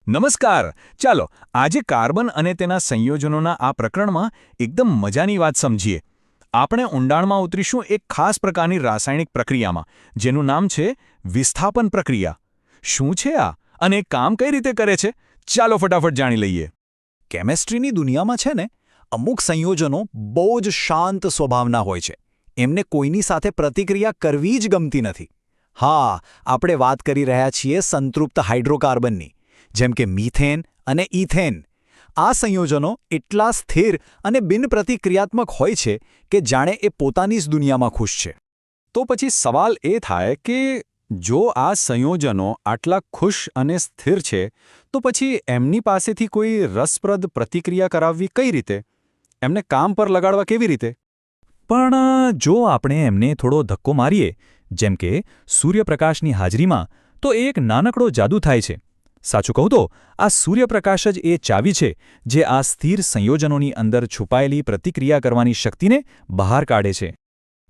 નમસ્કાર. ચાલો આજે કાર્બન અને તેના સંયોજનોના આ પ્રકરણમાં એકદમ મજાની વાત સમજીએ. આપણે ઊંડાણમાં ઉતરીશું એક ખાસ પ્રકારની રાસાયણિક પ્રક્રિયામાં, જેનું નામ છે વિસ્થાપન પ્રક્રિયા. શું છે આ અને કામ કઈ રીતે કરે છે? ચાલો ફટાફટ જાણી લઈએ. કેમેસ્ટ્રીની દુનિયામાં છે ને, અમુક સંયોજનો બહુ જ શાંત સ્વભાવના હોય છે. એમને કોઈની સાથે પ્રતિક્રિયા કરવી જ ગમતી નથી. હા, આપણે વાત કરી રહ્યા છીએ સંતૃપ્ત હાઇડ્રોકાર્બનની, જેમ કે મીથેન અને ઇથેન. આ સંયોજનો એટલા સ્થિર અને બિનપ્રતિક્રિયાત્મક હોય છે કે જાણે એ પોતાની જ દુનિયામાં ખુશ છે. તો પછી સવાલ એ થાય કે જો આ સંયોજનો આટલા ખુશ અને સ્થિર છે, તો પછી એમની પાસેથી કોઈ રસપ્રદ પ્રતિક્રિયા કરાવવી કઈ રીતે? એમને કામ પર લગાડવા કેવી રીતે? પણ જો આપણે એમને થોડો ધક્કો મારીએ, જેમ કે સૂર્યપ્રકાશની હાજરીમાં, તો એક નાનકડો જાદુ થાય છે. સાચું કહું તો આ સૂર્યપ્રકાશ જ એ ચાવી છે જે આ સ્થિર સંયોજનોની અંદર છુપાયેલી પ્રતિક્રિયા કરવાની શક્તિને બહાર કાઢે છે.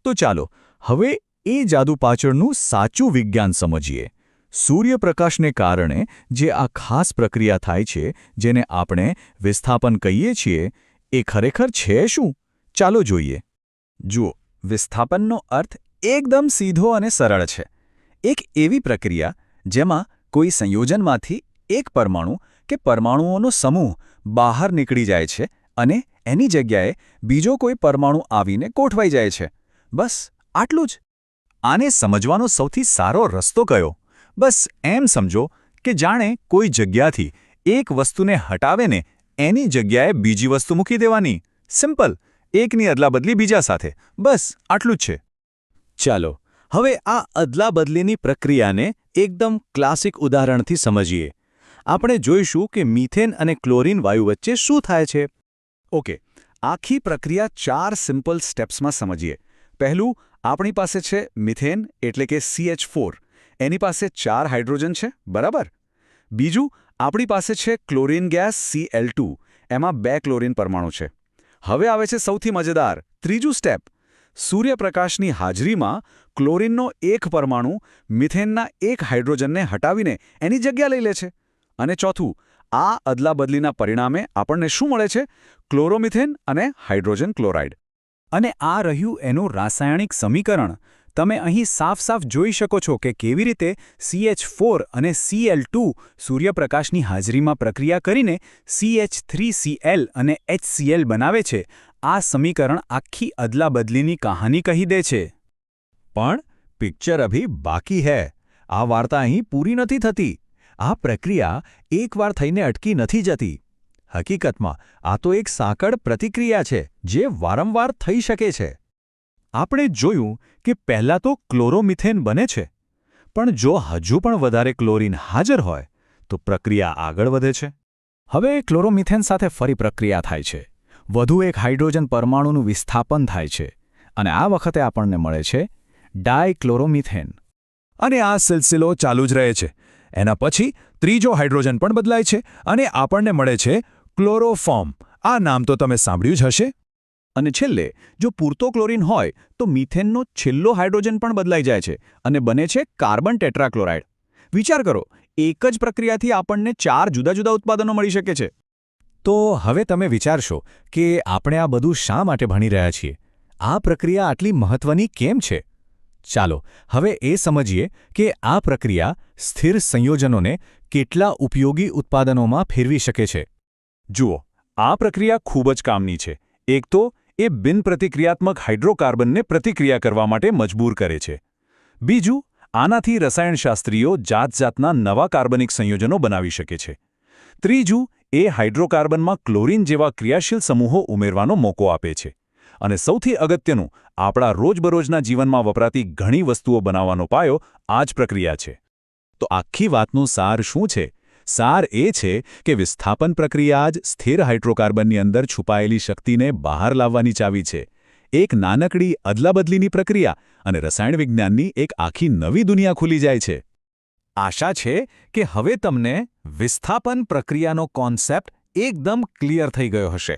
તો ચાલો હવે એ જાદુ પાછળનું સાચું વિજ્ઞાન સમજીએ. સૂર્યપ્રકાશને કારણે જે આ ખાસ પ્રક્રિયા થાય છે, જેને આપણે વિસ્થાપન કહીએ છીએ, એ ખરેખર છે શું? ચાલો જોઈએ. જુઓ, વિસ્થાપનનો અર્થ એકદમ સીધો અને સરળ છે. એક એવી પ્રક્રિયા જેમાં કોઈ સંયોજનમાંથી એક પરમાણુ કે પરમાણુઓનો સમૂહ બહાર નીકળી જાય છે અને એની જગ્યાએ બીજો કોઈ પરમાણુ આવીને ગોઠવાઈ જાય છે. બસ આટલું જ. આને સમજવાનો સૌથી સારો રસ્તો કયો? બસ એમ સમજો કે જાણે કોઈ જગ્યાથી એક વસ્તુને હટાવે ને એની જગ્યાએ બીજી વસ્તુ મૂકી દેવાની. સિમ્પલ. એકની અદલાબદલી બીજા સાથે. બસ આટલું જ છે. ચાલો હવે આ અદલાબદલીની પ્રક્રિયાને એકદમ ક્લાસિક ઉદાહરણથી સમજીએ. આપણે જોઈશું કે મીથેન અને ક્લોરીન વાયુ વચ્ચે શું થાય છે. ઓકે, આખી પ્રક્રિયા 4 સિમ્પલ સ્ટેપ્સમાં સમજીએ. પહેલું, આપણી પાસે છે મિથેન એટલે કે CH4. એની પાસે 4 હાઇડ્રોજન છે, બરાબર? બીજું, આપણી પાસે છે ક્લોરીન ગેસ Cl2. એમાં 2 ક્લોરીન પરમાણુ છે. હવે આવે છે સૌથી મજેદાર, ત્રીજું સ્ટેપ. સૂર્યપ્રકાશની હાજરીમાં ક્લોરીનનો એક પરમાણુ મિથેનના એક હાઇડ્રોજનને હટાવીને એની જગ્યા લઈ લે છે. અને ચોથું, આ અદલાબદલીના પરિણામે આપણને શું મળે છે? ક્લોરોમિથેન અને હાઇડ્રોજન ક્લોરાઇડ. અને આ રહ્યું એનું રાસાયણિક સમીકરણ. તમે અહીં સાફ જોઈ શકો છો કે કેવી રીતે CH4 અને Cl2 સૂર્યપ્રકાશની હાજરીમાં પ્રક્રિયા કરીને CH3Cl અને HCl બનાવે છે. આ સમીકરણ આખી અદલાબદલીની કહાની કહી દે છે. પણ પિક્ચર અભી બાકી હૈ. આ વાર્તા અહીં પૂરી નથી થતી. આ પ્રક્રિયા એકવાર થઈને અટકી નથી જતી. હકીકતમાં આ તો એક સાંકળ પ્રતિક્રિયા છે જે વારંવાર થઈ શકે છે. આપણે જોયું કે પહેલાં તો ક્લોરોમિથેન બને છે, પણ જો હજુ પણ વધારે ક્લોરીન હાજર હોય તો પ્રક્રિયા આગળ વધે છે. હવે ક્લોરોમિથેન સાથે ફરી પ્રક્રિયા થાય છે. વધુ એક હાઇડ્રોજન પરમાણુનું વિસ્થાપન થાય છે અને આ વખતે આપણને મળે છે ડાયક્લોરોમિથેન. અને આ સિલસિલો ચાલુ જ રહે છે. એના પછી ત્રીજો હાઇડ્રોજન પણ બદલાય છે અને આપણને મળે છે ક્લોરોફોર્મ. આ નામ તો તમે સાંભળ્યું જ હશે. અને છેલ્લે, જો પૂરતો ક્લોરીન હોય તો મિથેનનો છેલ્લો હાઇડ્રોજન પણ બદલાઈ જાય છે અને બને છે કાર્બન ટેટ્રાક્લોરાઇડ. વિચાર કરો, એક જ પ્રક્રિયાથી આપણને 4 જુદા જુદા ઉત્પાદનો મળી શકે છે. તો હવે તમે વિચારશો કે આપણે આ બધું શા માટે ભણી રહ્યા છીએ? આ પ્રક્રિયા આટલી મહત્વની કેમ છે? ચાલો હવે એ સમજીએ કે આ પ્રક્રિયા સ્થિર સંયોજનોને કેટલા ઉપયોગી ઉત્પાદનોમાં ફેરવી શકે છે. જુઓ, આ પ્રક્રિયા ખૂબ જ કામની છે. એક તો એ બિનપ્રતિક્રિયાત્મક હાઇડ્રોકાર્બનને પ્રતિક્રિયા કરવા માટે મજબૂર કરે છે. બીજું, આનાથી રસાયણશાસ્ત્રીઓ જાતજાતના નવા કાર્બનિક સંયોજનો બનાવી શકે છે. ત્રીજું, એ હાઇડ્રોકાર્બનમાં ક્લોરીન જેવા ક્રિયાશીલ સમૂહો ઉમેરવાનો મોકો આપે છે. અને સૌથી અગત્યનું, આપણા રોજબરોજના જીવનમાં વપરાતી ઘણી વસ્તુઓ બનાવવાનો પાયો આ જ પ્રક્રિયા છે. તો આખી વાતનું સાર શું છે? સાર એ છે કે વિસ્થાપન પ્રક્રિયા જ સ્થિર હાઇડ્રોકાર્બનની અંદર છુપાયેલી શક્તિને બહાર લાવવાની ચાવી છે. એક નાનકડી અદલાબદલીની પ્રક્રિયા અને રસાયણ વિજ્ઞાનની એક આખી નવી દુનિયા ખુલી જાય છે. આશા છે કે હવે તમને વિસ્થાપન પ્રક્રિયાનો કોન્સેપ્ટ એકદમ ક્લિયર થઈ ગયો હશે.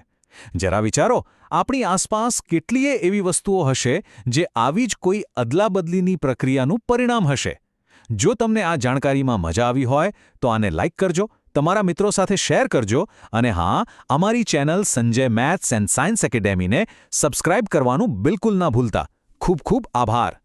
જરા વિચારો, આપણી આસપાસ કેટલીય એવી વસ્તુઓ હશે જે આવી જ કોઈ અદલાબદલીની પ્રક્રિયાનું પરિણામ હશે. જો તમને આ જાણકારીમાં મજા આવી હોય તો આને લાઇક કરજો, તમારા મિત્રો સાથે શેર કરજો અને હા, અમારી channel Sanjay maths and science એકેડેમીને સબસ્ક્રાઇબ કરવાનું બિલકુલ ના ભૂલતા. ખૂબ ખૂબ આભાર.